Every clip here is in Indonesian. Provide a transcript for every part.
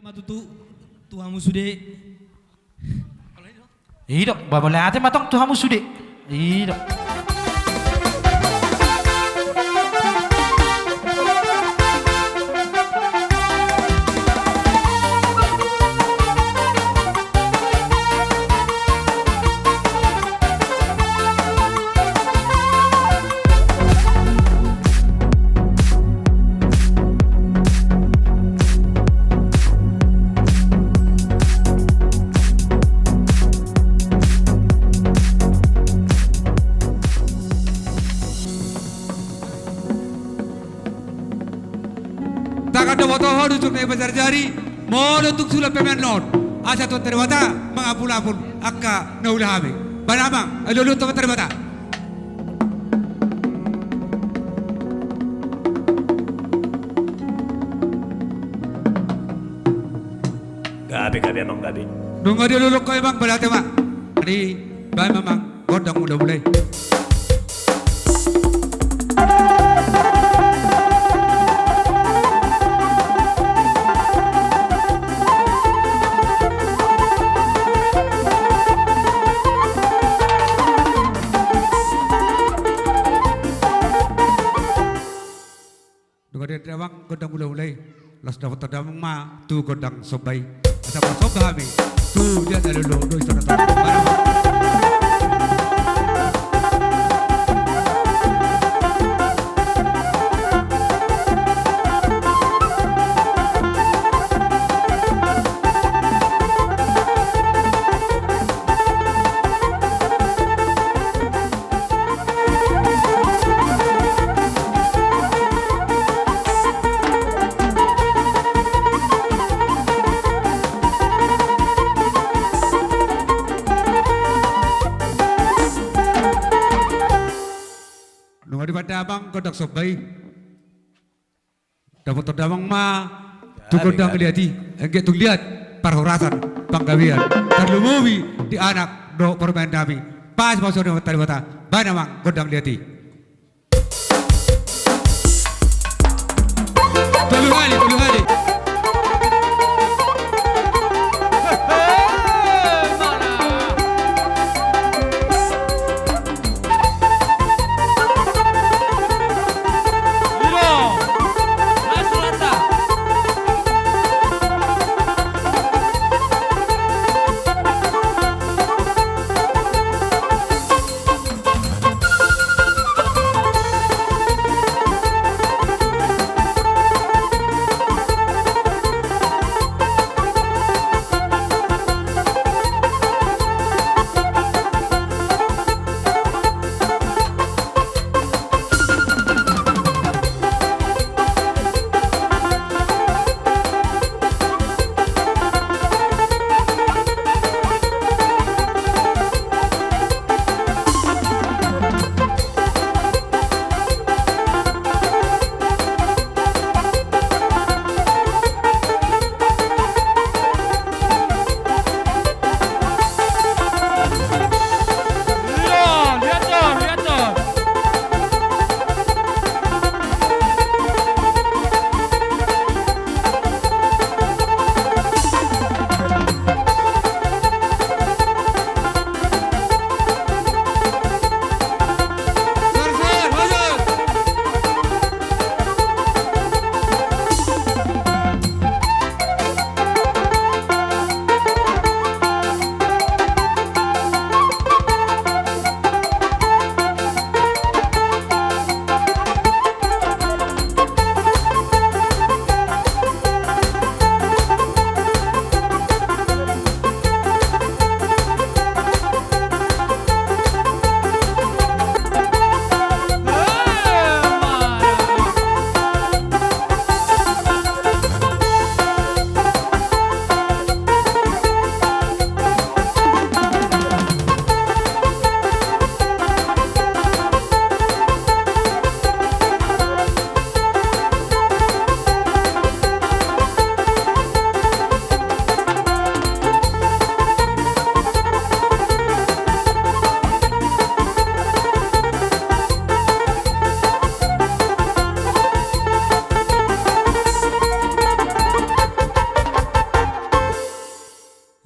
matutu tuamu sude. Idok, babalate matong tuhamu sude. Idok. Takada boto hodu cuma besar jari, mau untuk sulah pemain not. Asa tu terbata, mengapun akka naulah habe. Banama, lulu tu terbata. Gabi emang gabi. Nunggu dia lulu kau emang berarti mak. Hari, bayi memang godang muda mulai. Nunggu dia emang godang muda mulai. Las dapat terdamang ma, tu godang sobai. Asal sobai habe, tu dia dah lulu, tu istana tu. Nunggu daripada abang godang sobai. Dapat terdamang ma, tu godang liati. Engkau tu lihat perhorasan panggawian. Terlumuwi di anak do permain nabi. Pas masuk dengan tadi bana mang godang liati. Tolu hari.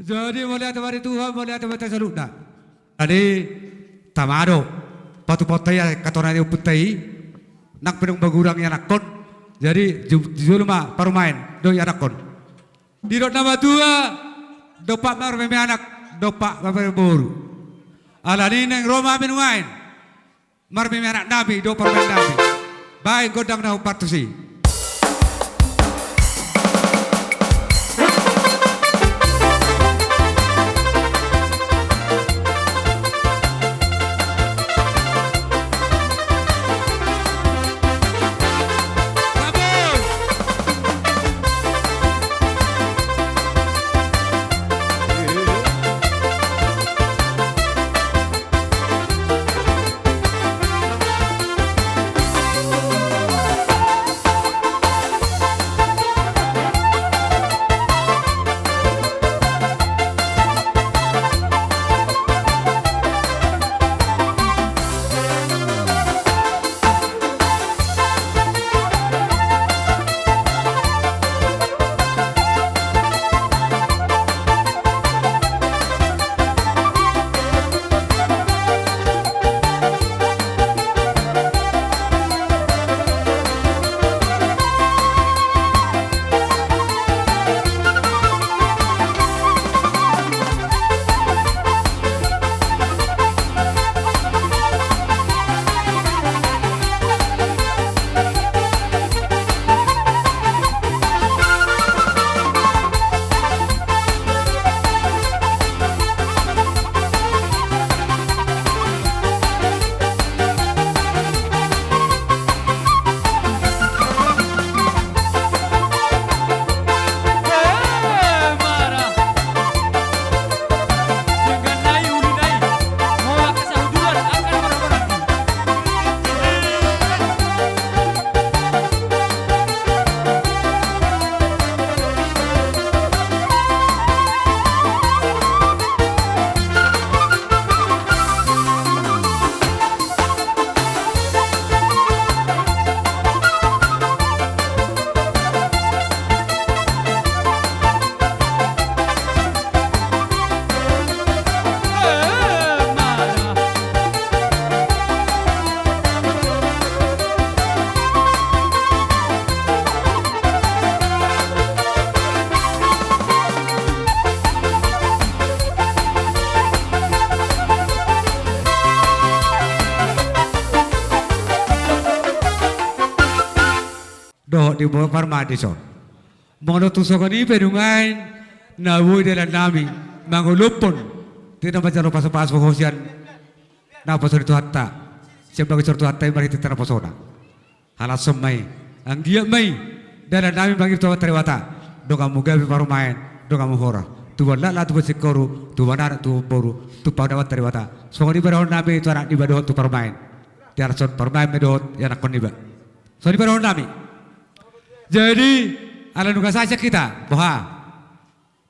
Jadi melihat hari Tuhan, melihat hari salutna. Tadi tamado, patu potaya katonanya putai, nak penung bagurang yang nakon. Jadi julma parumain do yang nakon. Di dot nama tua, dopak mar meme anak, dopak bapak boru. Alani neng Roma minuain, mar meme anak nabi, do parumain nabi. Baik godang na upatusi. Di bawah parmadison. Mga tusokan ni pedungain na buhay nila namin mga lupon. Tidak macam pas hosian na pasor itu hatta. Siapa lagi sortu hatta yang berarti tanah pasona. Halas semai. Ang dia mai dan namin bangir tuwa terwata. Doga mugabe parumain, doga muhora. Tuwa la tu besikoru, tuwa nara tu boru, tu pada terwata. So ni berahon nabi itu anak di badoh tu parumain. Tiar son parumain medot yang nak koniba. So ni berahon nabi. Jadi, ala nuga saja kita, bahwa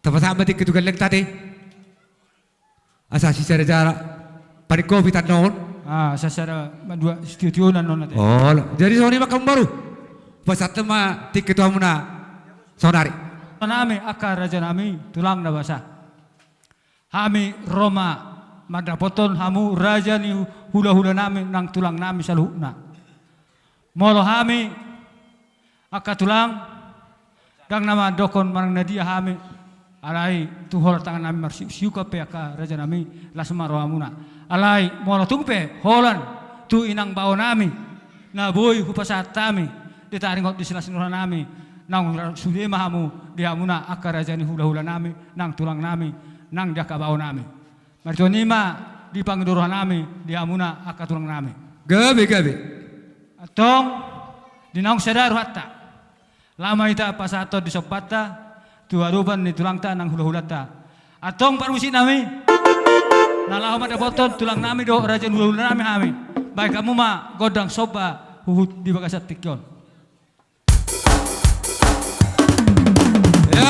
tempat sama di ketugan leng tadi, asasi secara jarak, pariko kita non. Secara dua studio non nanti. Oh, jadi soni makam baru, pasat tema tiket amuna sonari. Nami akar raja nami tulang na basa. Hami Roma madapoton hamu raja ni hula nami nang tulang nami saluhna. Molo hami akatulang dang nama dokon marang nadia hami alai tu hol tangan nami marsiu kape aka raja nami lasma roamuna alai mola tungpe holan tu inang bao nami na boy hupasat tami ditaringot di silas nurah nami nang sude mahamu dia amuna aka raja ni hula nami nang tulang nami nang jaka bao nami marjonima di pangdorohan nami dia amuna aka tulang nami Gabe atong dinaung sadar hatta lama ita pasato di sopata tuaruban ni tulang ta nang hula-hulata atong parusi nami nalaho madapoton tulang nami do raja hula nami hami baik kamu ma godang soba huhut di bagasat tikyon ya.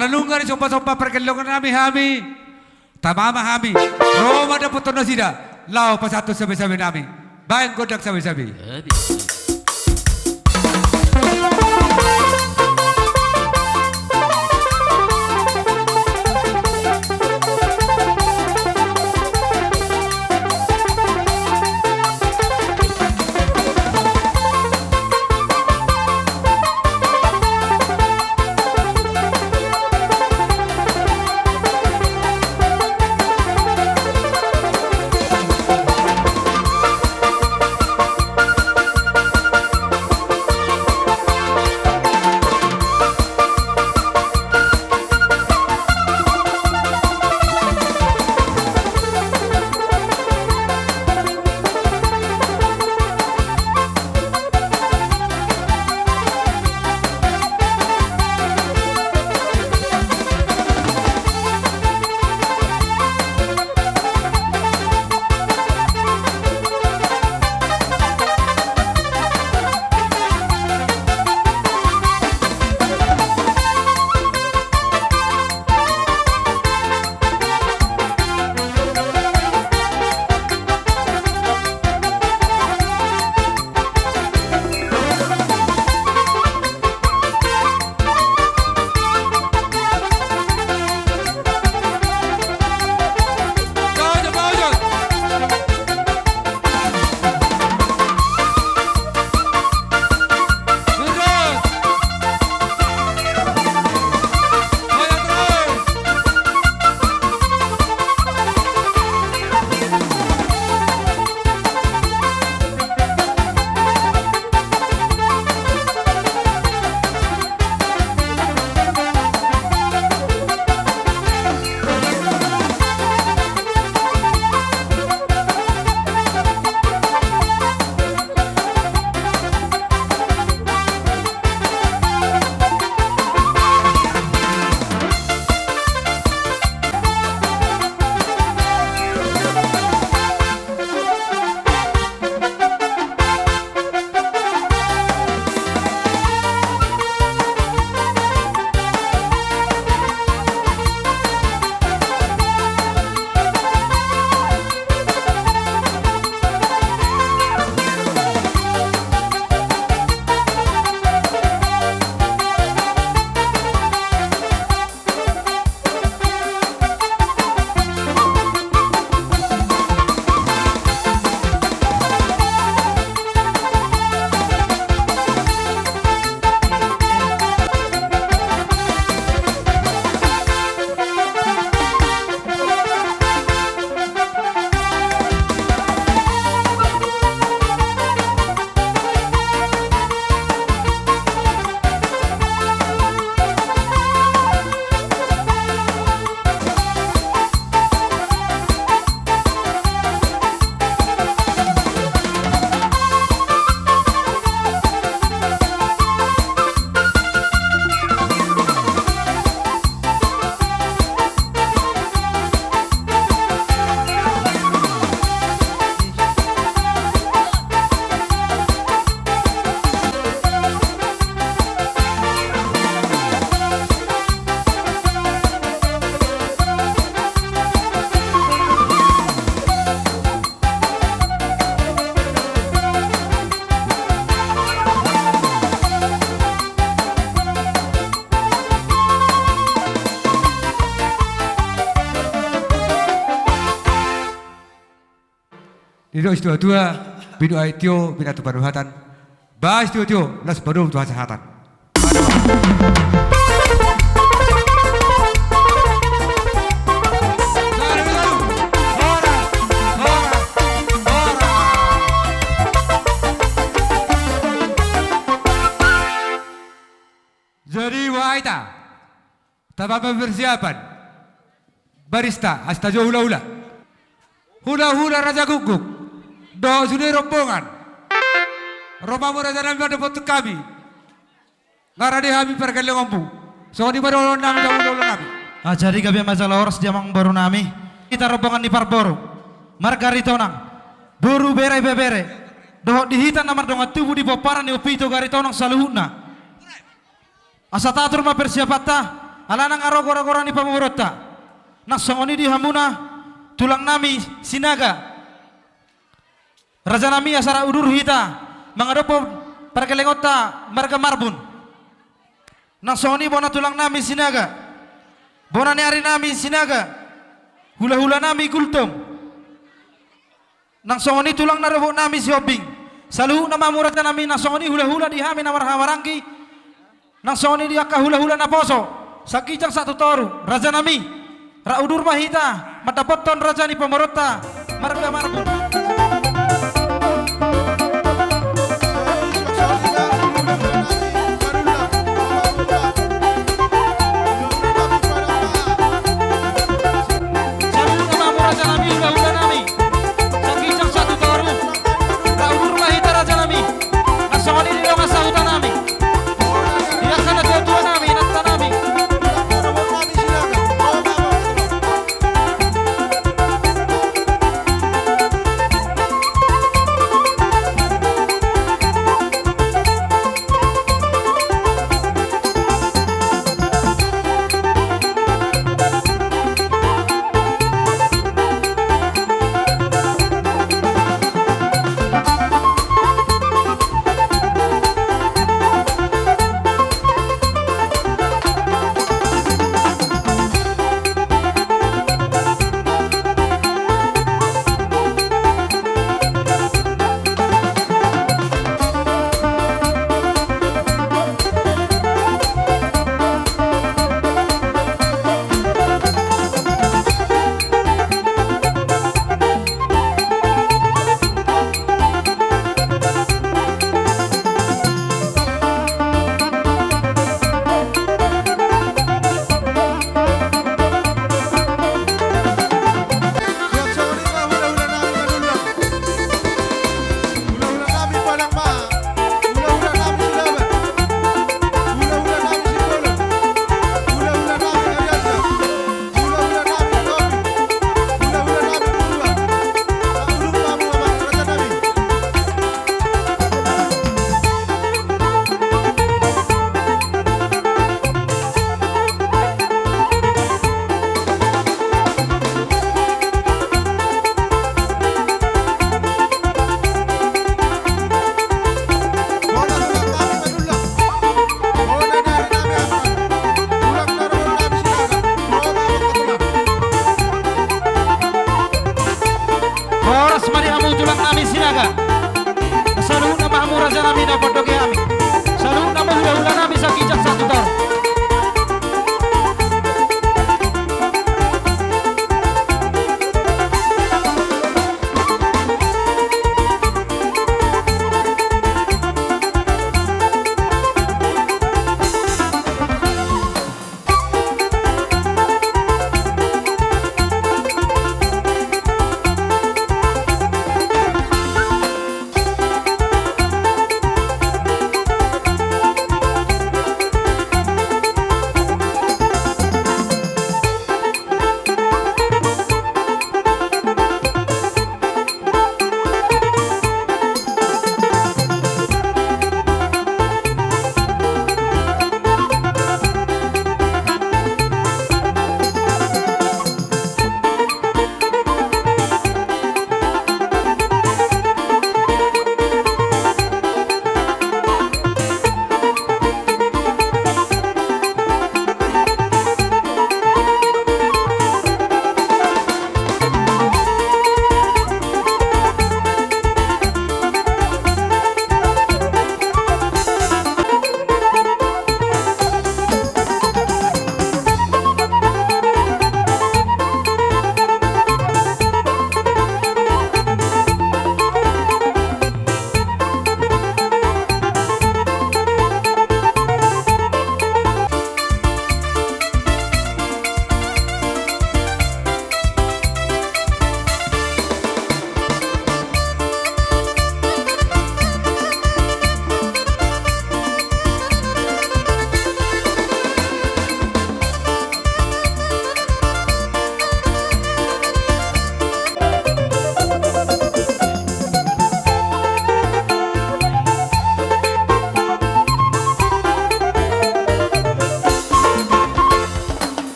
Malalungan sompa-sompa perkelongan nami. Tamama kami. Roma na puto na sila. Lao pa satu sabi-sabi namin. Bayang godak sabi-sabi. Dino istiwa-dua, binu aitio, binatu paruhatan. Ba istiwa-tio, las barum tuhan sehatan. Jadi waita, tanpa persiapan, barista, astajo hula-hula. Hula-hula Raja Guguk, do sudah rombongan. Romamu Raja Nabi ada foto kami. Ngarade kami perkali ngomong. So di baru nang jauh kami. Jadi kami masalah oras jamang baru nami. Kita rombongan di Parboro. Margarito nang. Buru bere. Do dihitan namar donga tubuh di boparan di opito garito nang saluhuna. Asa tatur ma persiapata. Alanang aro gora-gora ni pamurota. Nasongoni di hamuna tulang nami sinaga. Raja nami asara udur hita mangadopo perkelengota marga marbun. Nasongoni bona tulang nami sinaga. Bona ni ari nami sinaga. Hula-hula nami gultom. Nasongoni tulang narobo nami siobing. Salu nama murata nami nasongoni hula-hula di hami namar hawarangki. Nasongoni di akka hula-hula na poso. Sakijang satu toru raja nami raudur mahita madapoton raja ni pamarota marga marbun. Salu nama raja nami hula-hula nami sakijang satu toru raudur mahita raja nami nasongoni di longa sahutan nami dia kana tua nami natta nami.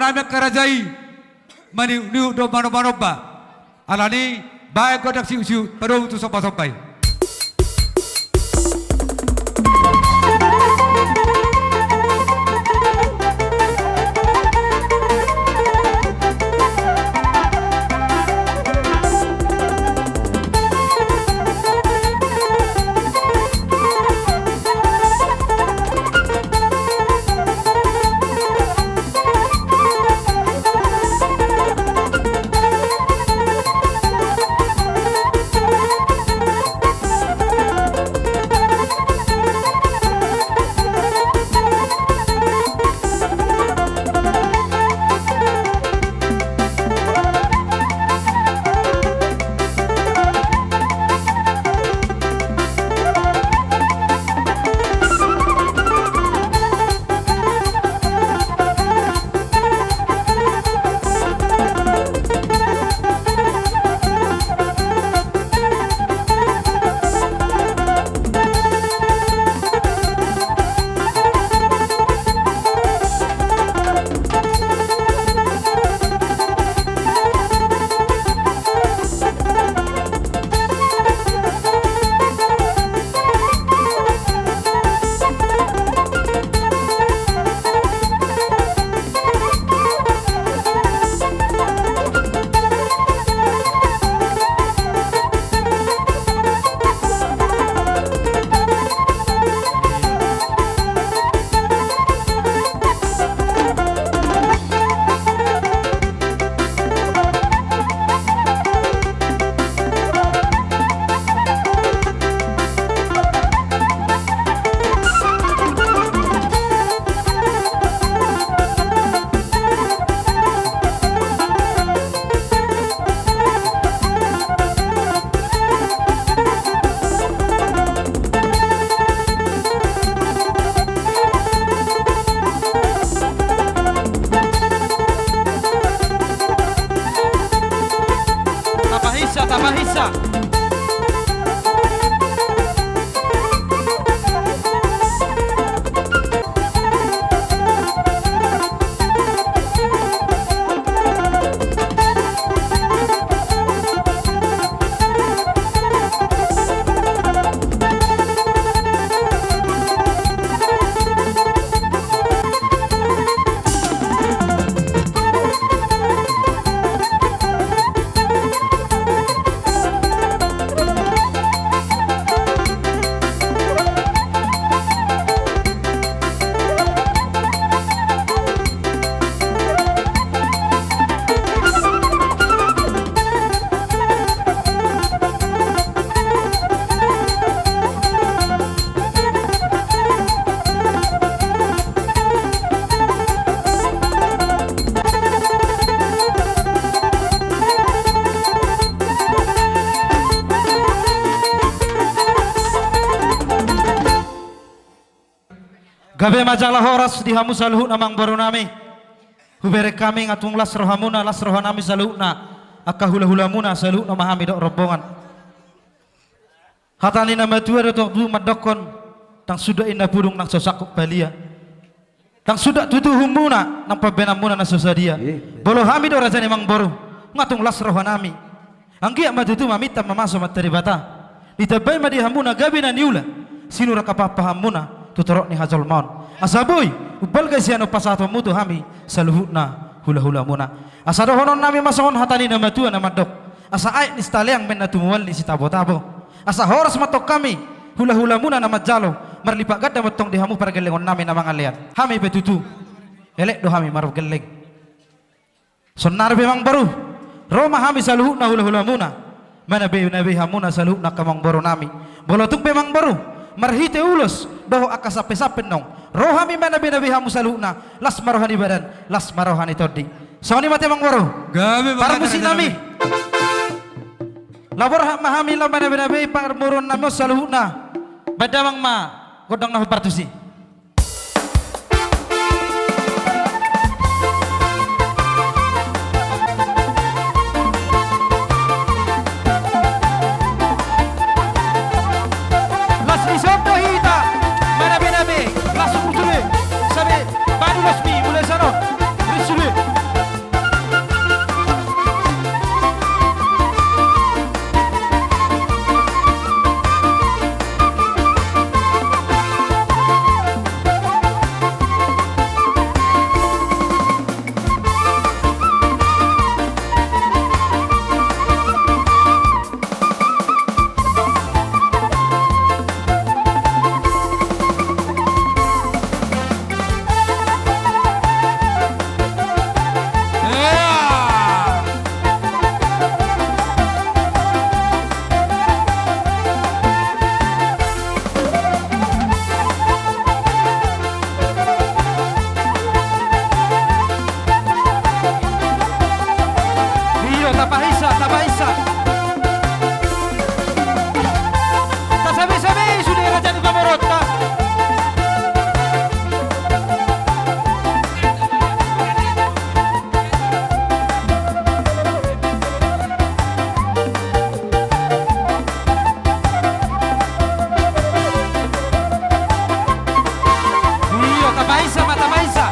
namin karajay. Mani niu do mano ba. Alani baik kodak siu paru tu sopa-sopai. Tabahisa. Gabe majalah horas di hamu saluhut namang baru nami. Hubere kami ngatung las rohamuna las rohanami saluhna. Aka hula muna saluhna mahami dok rombongan. Hatani nama tua dok bu madokon. Tang sudah indah burung nang sosakuk balia. Tang sudah tutu humuna nang pabenamuna na sosadia. Bolo hami dok raja namang baru. Ngatung las rohanami. Anggia madutu mamita mamaso materi bata. Ditabai madi hamuna gabe na niula. Sinura kapapa hamuna. Tutorok ni hazal maun asaboy ubal guys yan pasato mutu hami saluhutna hula muna asado honon nami masahon hatani nama tua nama dok asa ay ni staliang men natumuwal ni si tabo asa horas matok kami hula muna nama jalo marlipak gada matong di hamu para gelengon nami nama ngalian hami betutu elek do hami maruf geleng sonar memang baru roma hami saluhutna hula muna mana be nabi hamuna saluhutna kamang baru nami bolotung memang baru marhite ulos doho aka sape-sape nong rohami mana bina biha musaluna las marohani badan las marohani todi soni mate mang waro Gabe para musi nami labor mahami la mana bina bi par murun nami saluna badamang ma godang na partusi Las mi mulai sana, tabaisa, tabaisa. Tak sabi-sabi sudah Raja di Pamorota. Iyo, tabaisa, matabaisa.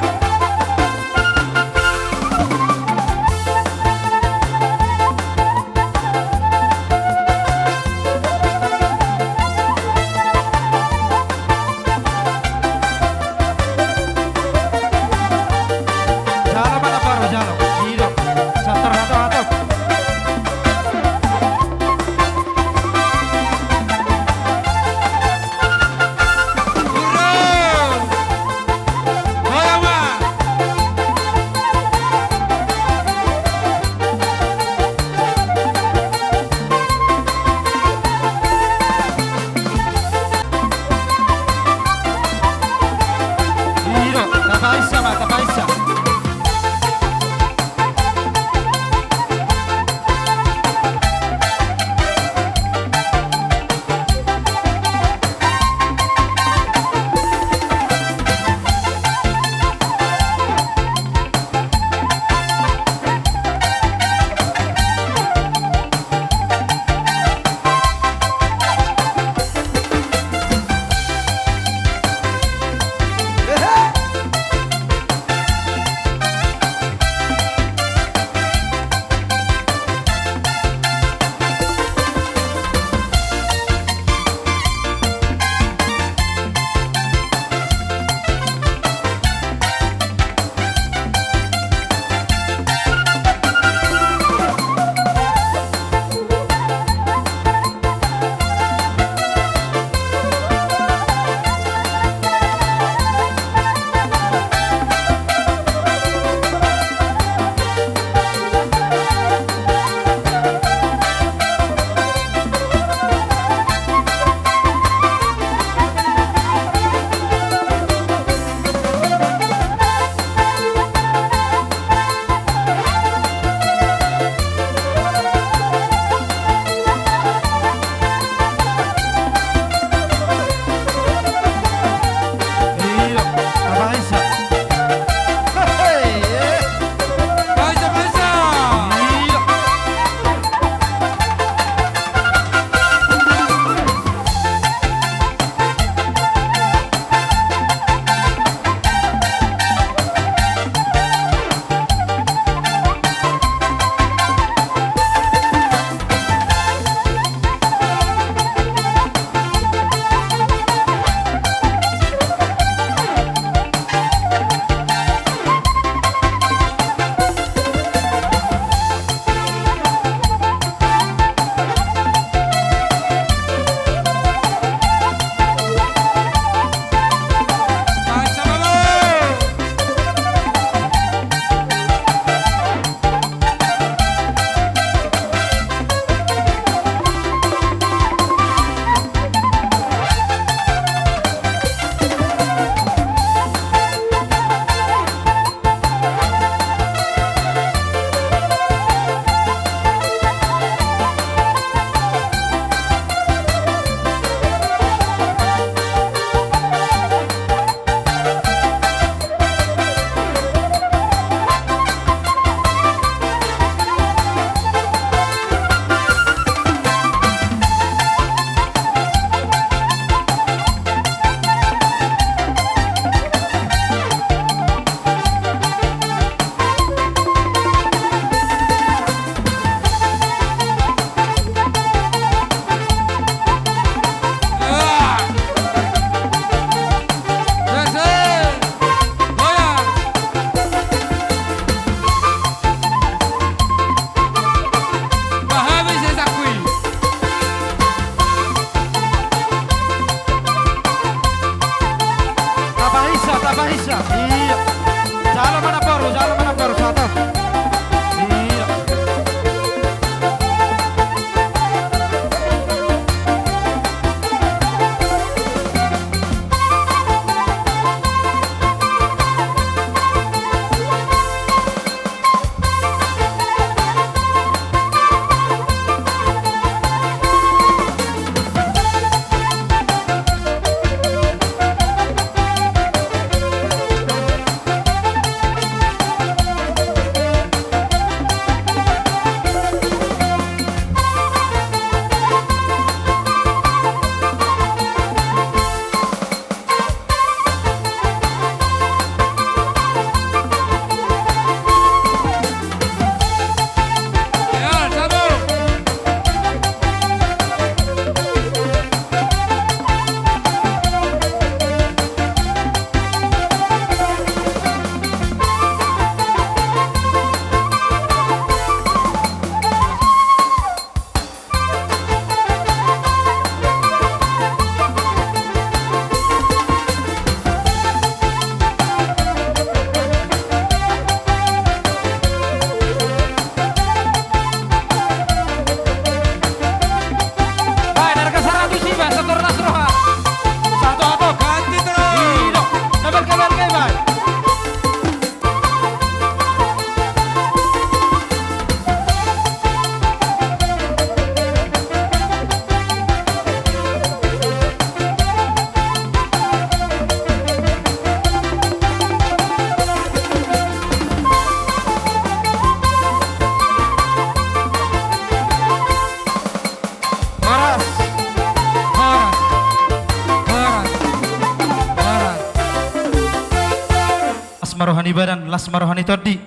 rohani badan lasma rohani todi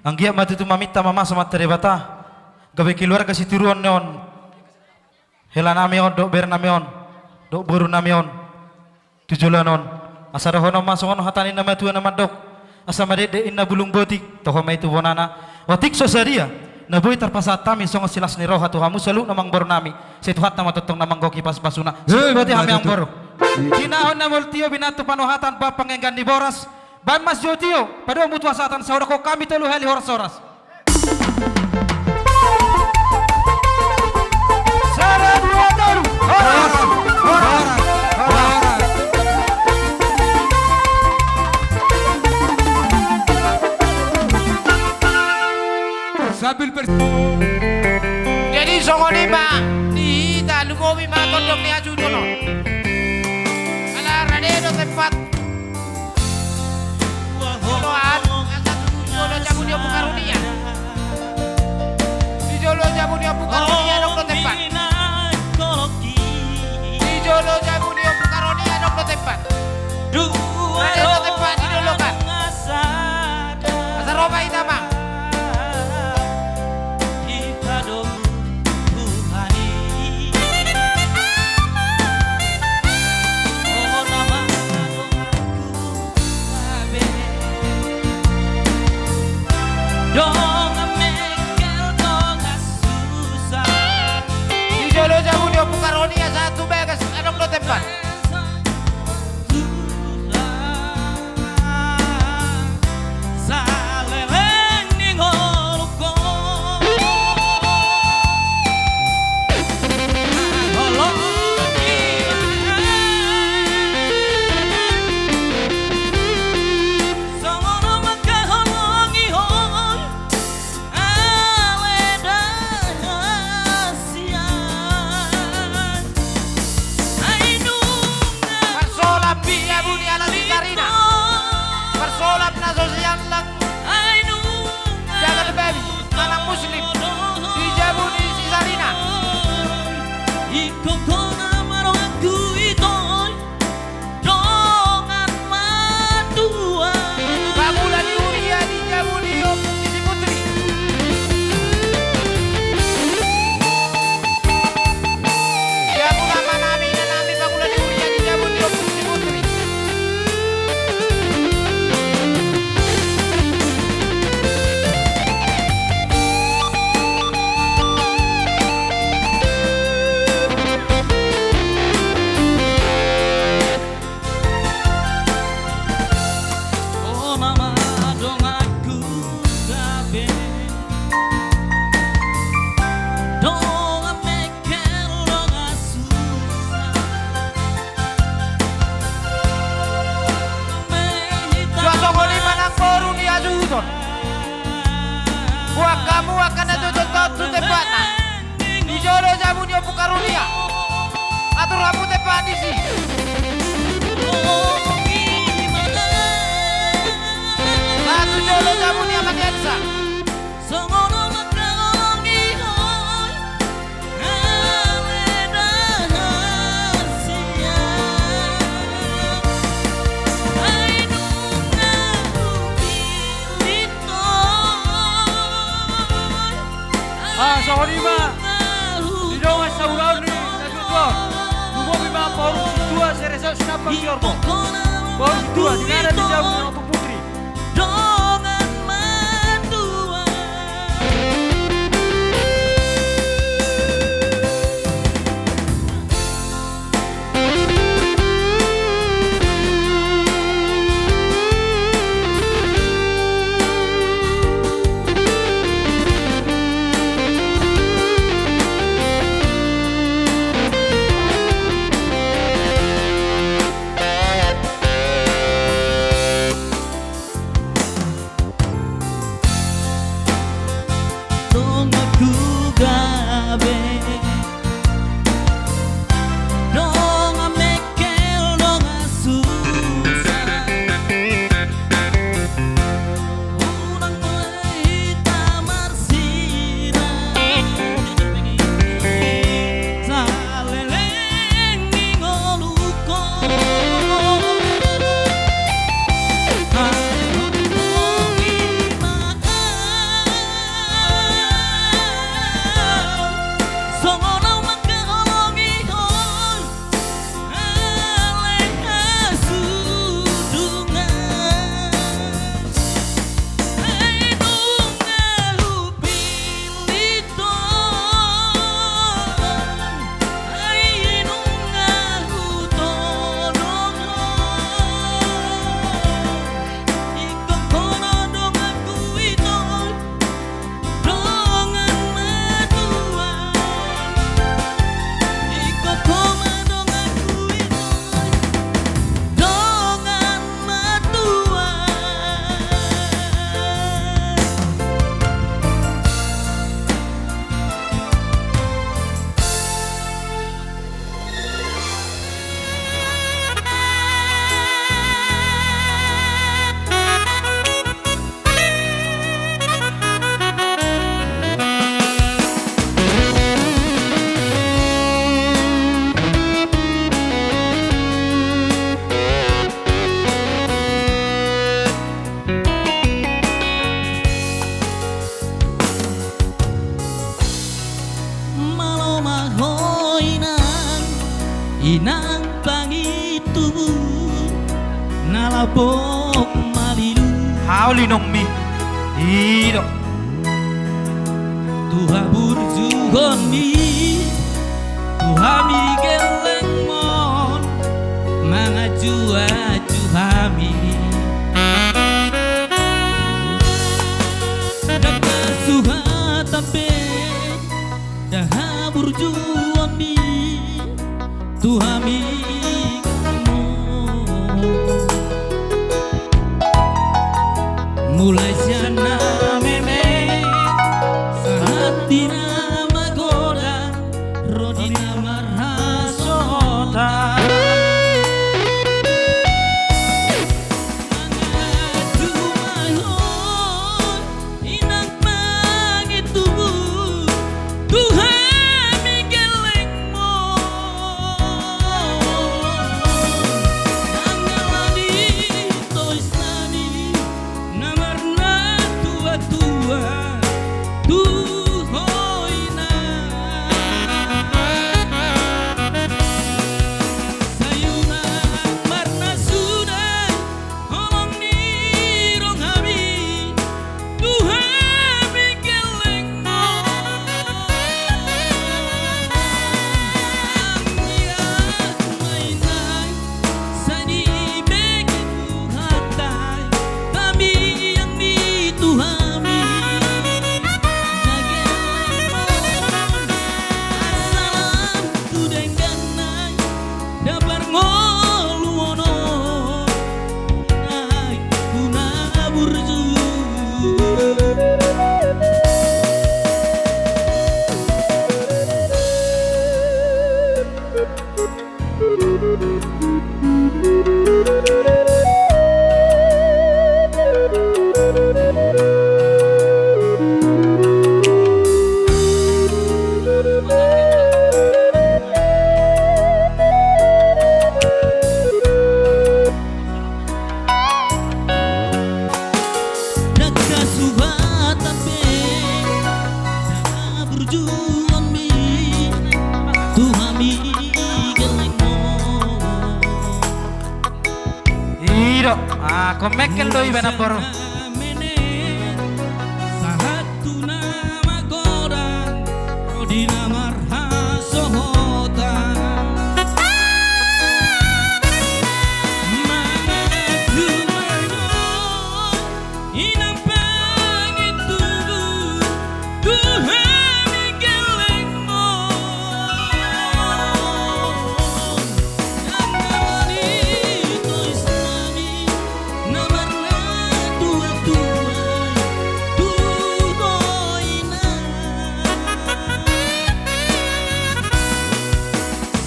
anggia matu tu mamita mama sama terebata gawe keluarga si turuan neon hela nameon do ber nameon do buru nameon tujulanon asa rohono masongon hatani nama tuan nama dok asa madede inna bulung botik toho mai tu bonana watik sosaria na boy terpasa tami songo silas ni roha tu hamu selu namang baru nami setu hatta matotong namang goki pas pasuna berarti hami yang baru kinahon na multio binatu panohatan papang enggan di boras ban mas jotio pada mutua satan saudara kami telu heli horas-horas salam wabarakatuh horas horas horas sambil Jadi songoni ma di talumomi ma tondong ni aju dono. Ala rade do tempat. Joloan asa jolo jamu dia bukarunia. Di jolo jamu dia bukarunia dong do tempat. Di jolo jamu dia bukarunia dong do tempat. Rade do tempat di dolo kan. Asa roba itama. Bukaronia satu begas adong do tempat. Buat kamu akan ada tutup tepatna. Di jolo jamu dia bukarunia. Atur kamu tepat di sini. Satu jolo jamu dia makiansa. Sorry ma, di dong asa ulau ni, satu dua, lupa bima baru dua seresa senapa kiormo, baru dua, di mana di jauh dengan putri. inang pangitu nalabok malilu Hauli nong mi. Ido. Tuha burjuhon mi Tuha mi geleng mon mangaju-aju hami Daka suha tape Daha burjuhon mi Tuha mi geleng mon Mulai siana memek Sahatina magoda Rodina marhasota Mangadu mahon Inang pangitubu Tuhan migeleng mo Nangalani toisnani Namarna tua-tua Tuhoina Sayuna marna sudah Holong ni rong hami Tuhan migeleng mo Angiat mainai Sani begitu hatai Kami yang dituhami Nageleng mon Asalam tudengganai Dabar ngoluono Nai kuna burju Daka suha tape Daka burjuan mi Tuhami geleng mo Ido. Ah, komekel doi benapor. Sahatuna magodan Rodina marhasohota Mangadu mahon Inang pangitubu Tuhan migeleng mo Nangalani toisnami Namarna tua-tua Tuhoina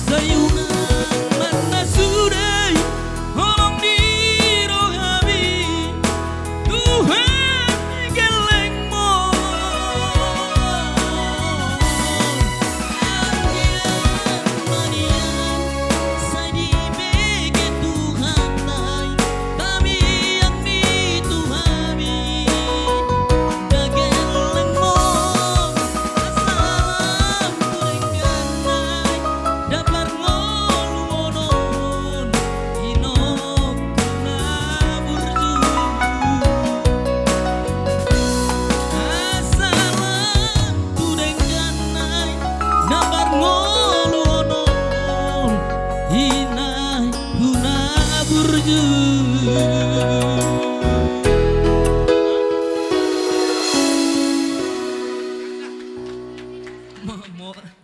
Sayuna marna sudah Holong di rohami Tuhan migeleng mo Angian manian Sadi begitu hatai Kami yang dituhami Nageleng mo Asalam tudengganai Dapat ngoluonon Inok kuna burju Asalam tudengganai Dapat ngoluonon Inai kuna burju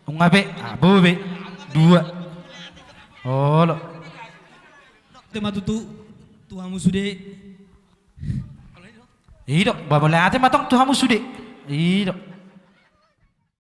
Ungabe. Abu be. Dua. Oh lo. Tema tutu Tuhamu sude Ido. Babalate matong tuhamu sude. Ido.